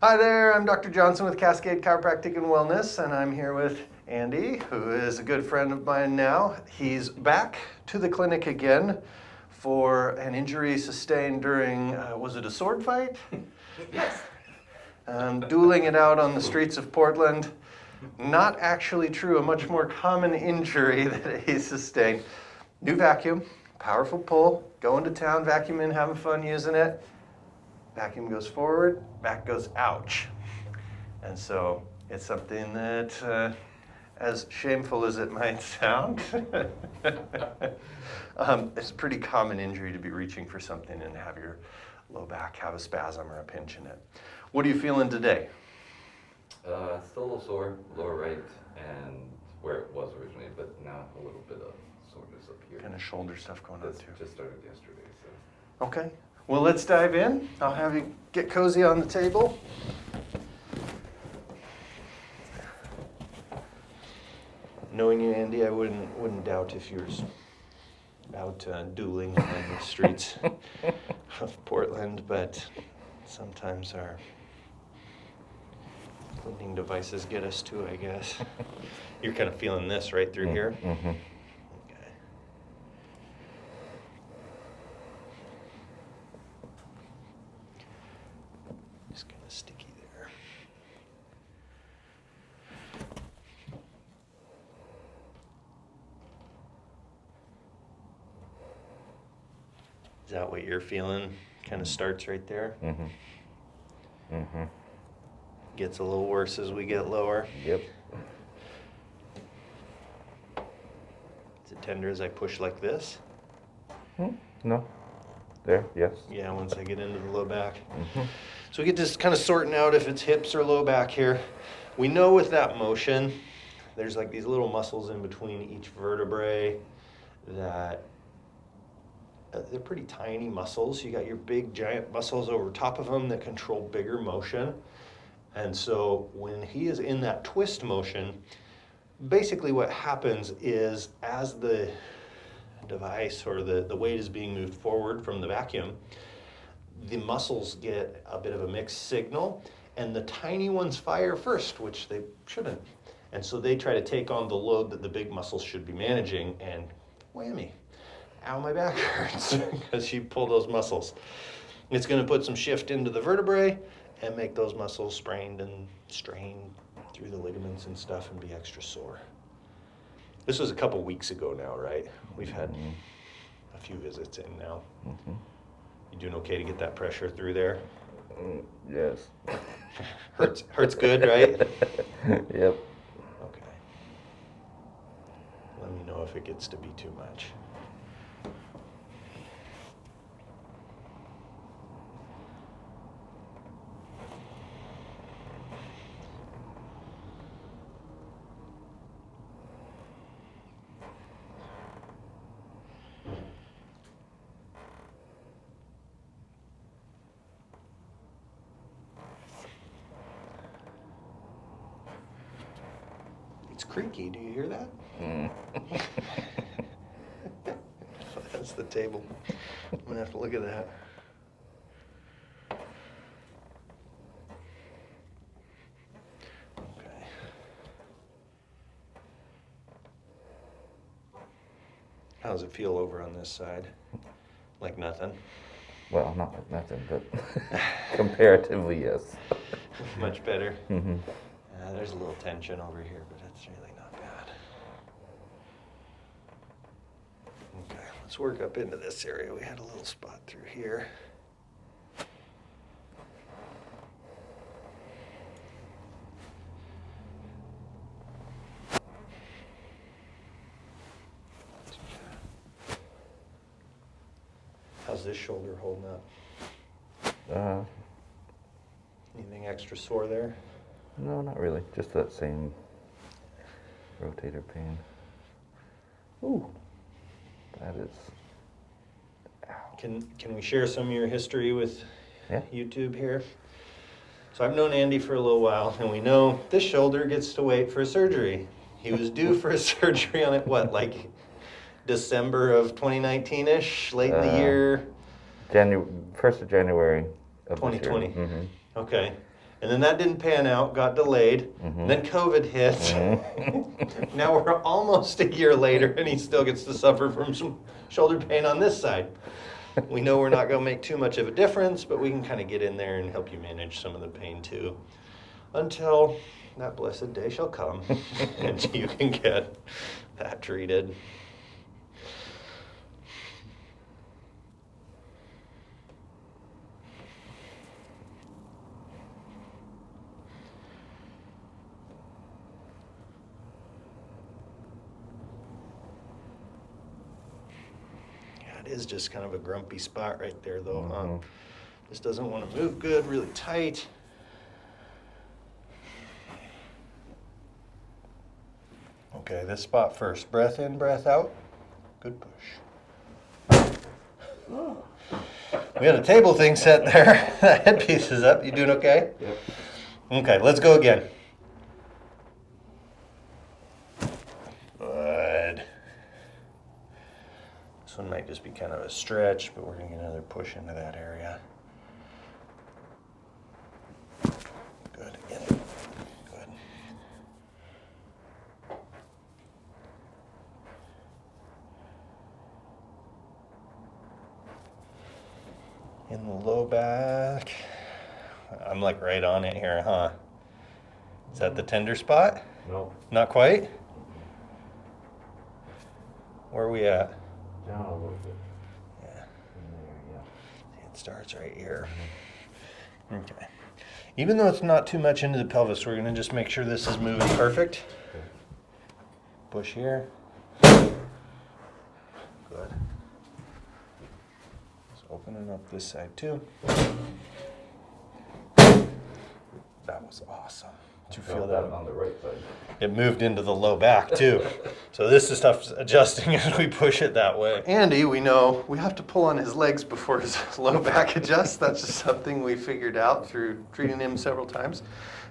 Hi there, I'm Dr. Johnson with Cascade Chiropractic and Wellness, and I'm here with Andy, who is a good friend of mine now. He's back to the clinic again for an injury sustained during, was it a sword fight? Yes. Dueling it out on the streets of Portland. Not actually true, a much more common injury that he sustained. New vacuum, powerful pull, going to town, vacuuming, having fun using it. Vacuum goes forward, back goes ouch. And so it's something that, as shameful as it might sound, it's a pretty common injury to be reaching for something and have your low back have a spasm or a pinch in it. What are you feeling today? Still a little sore, lower right, and where it was originally, but now a little bit of soreness up here. Kind of shoulder stuff going on too. Just started yesterday, so. Okay. Well, let's dive in. I'll have you get cozy on the table. Knowing you, Andy, I wouldn't doubt if you're out dueling on the streets of Portland, but sometimes our cleaning devices get us too, I guess. You're kind of feeling this right through here? Mm-hmm. Okay. Just kind of sticky there. Is that what you're feeling? Kind of starts right there? Mm-hmm. Mm-hmm. Gets a little worse as we get lower. Yep. Is it tender as I push like this? No. There, yes. Yeah, once I get into the low back. Mm-hmm. So we get just kind of sorting out if it's hips or low back here. We know with that motion, there's like these little muscles in between each vertebrae that they're pretty tiny muscles. You got your big giant muscles over top of them that control bigger motion. And so when he is in that twist motion, basically what happens is as the device or the weight is being moved forward from the vacuum, the muscles get a bit of a mixed signal and the tiny ones fire first, which they shouldn't. And so they try to take on the load that the big muscles should be managing and whammy, ow, my back hurts because you pull those muscles. It's going to put some shift into the vertebrae and make those muscles sprained and strained through the ligaments and stuff and be extra sore. This was a couple weeks ago now, right? We've had a few visits in now. Mm-hmm. You doing okay to get that pressure through there? Yes. Hurts good, right? Yep. Okay. Let me know if it gets to be too much. It's creaky, do you hear that? That's the table. I'm gonna have to look at that. Okay. How does it feel over on this side? Like nothing? Well, not like nothing, but comparatively, yes. Much better. Mm-hmm. There's a little tension over here, but it's really not bad. Okay, let's work up into this area. We had a little spot through here. How's this shoulder holding up? Anything extra sore there? No, not really. Just that same rotator pain. Ooh, that is. Ow. Can we share some of your history with Yeah. YouTube here? So I've known Andy for a little while, and we know this shoulder gets to wait for a surgery. He was due for a surgery on it, what, like December of 2019-ish, late in the year? 1st of January of 2020. this year. Mm-hmm. Okay. And then that didn't pan out, got delayed. Mhm. Then COVID hit. Mhm. Now we're almost a year later and he still gets to suffer from some shoulder pain on this side. We know we're not gonna make too much of a difference, but we can kind of get in there and help you manage some of the pain too. Until that blessed day shall come and you can get that treated. It is just kind of a grumpy spot right there though, huh? Mhm. Just doesn't want to move good, really tight. Okay, this spot first. Breath in, breath out. Good push. We had a table thing set there. That headpiece is up. You doing okay? Yep. Okay, let's go again. Good. This one might just be kind of a stretch, but we're gonna get another push into that area. Good, again. Good. In the low back. I'm like right on it here, huh? Is that the tender spot? Nope. Not quite? Where are we at? Down a little bit. Yeah. In there, yeah. It starts right here. Okay. Even though it's not too much into the pelvis, we're gonna just make sure this is moving perfect. Push here. Good. Just opening up this side too. That was awesome. Did you feel that? on the right side? It moved into the low back too. So this is stuff adjusting as we push it that way. Andy, we know we have to pull on his legs before his low back adjusts. That's just something we figured out through treating him several times.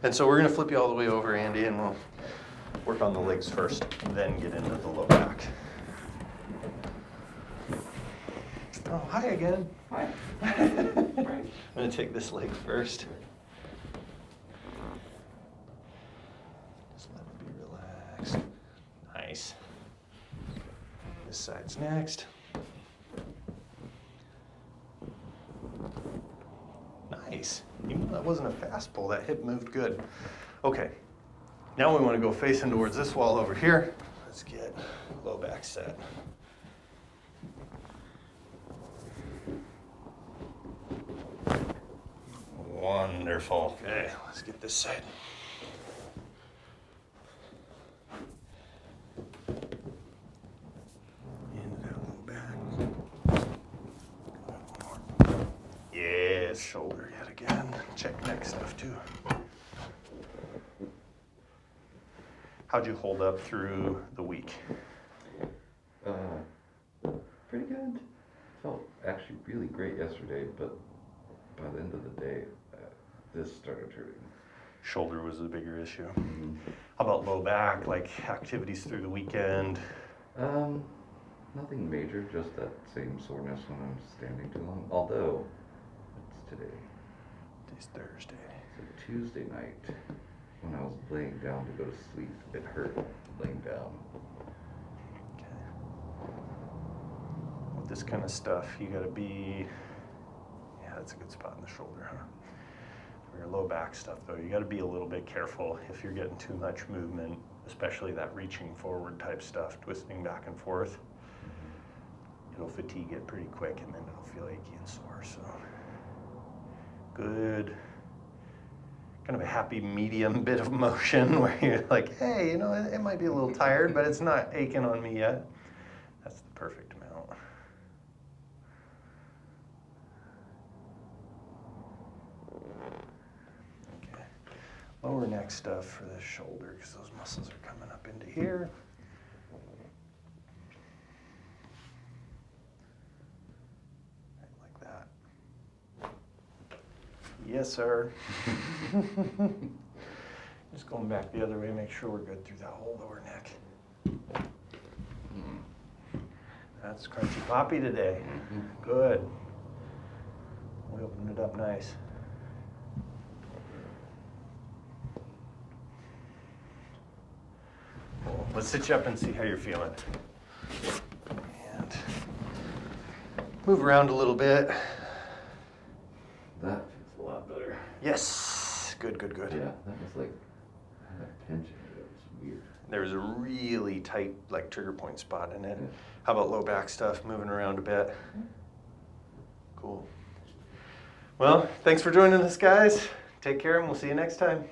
And so we're gonna flip you all the way over, Andy, and we'll work on the legs first, then get into the low back. Oh, hi again. Hi. I'm gonna take this leg first. Just let it be relaxed. Nice. This side's next. Nice. Even though that wasn't a fast pull, that hip moved good. Okay. Now we want to go facing towards this wall over here. Let's get low back set. Wonderful. Okay, let's get this side. Into that low back. Yes, shoulder yet again. Check neck stuff too. How'd you hold up through the week? Pretty good. Felt actually really great yesterday, but by the end of the day, this started hurting. Shoulder was the bigger issue. Mm-hmm. How about low back, like activities through the weekend? Nothing major, just that same soreness when I'm standing too long. Although, it's today. Today's Thursday. So Tuesday night, when I was laying down to go to sleep, it hurt laying down. Okay. With this kind of stuff, you gotta be, yeah, that's a good spot in the shoulder, huh? For your low back stuff though, you gotta be a little bit careful if you're getting too much movement, especially that reaching forward type stuff, twisting back and forth. It'll fatigue it pretty quick and then it'll feel achy and sore, so. Good. Kind of a happy medium bit of motion where you're like, hey, you know, it might be a little tired, but it's not aching on me yet. That's the perfect amount. Okay. Lower neck stuff for the shoulder because those muscles are coming up into here. Right like that. Yes, sir. Just going back the other way, make sure we're good through that whole lower neck. That's crunchy poppy today. Good. We opened it up nice. Let's sit you up and see how you're feeling. And move around a little bit. That feels a lot better. Yes. Good, good, good. Yeah, that was like, I had a tension. It was weird. There's a really tight, like, trigger point spot in it. Yeah. How about low back stuff, moving around a bit? Cool. Well, thanks for joining us, guys. Take care, and we'll see you next time.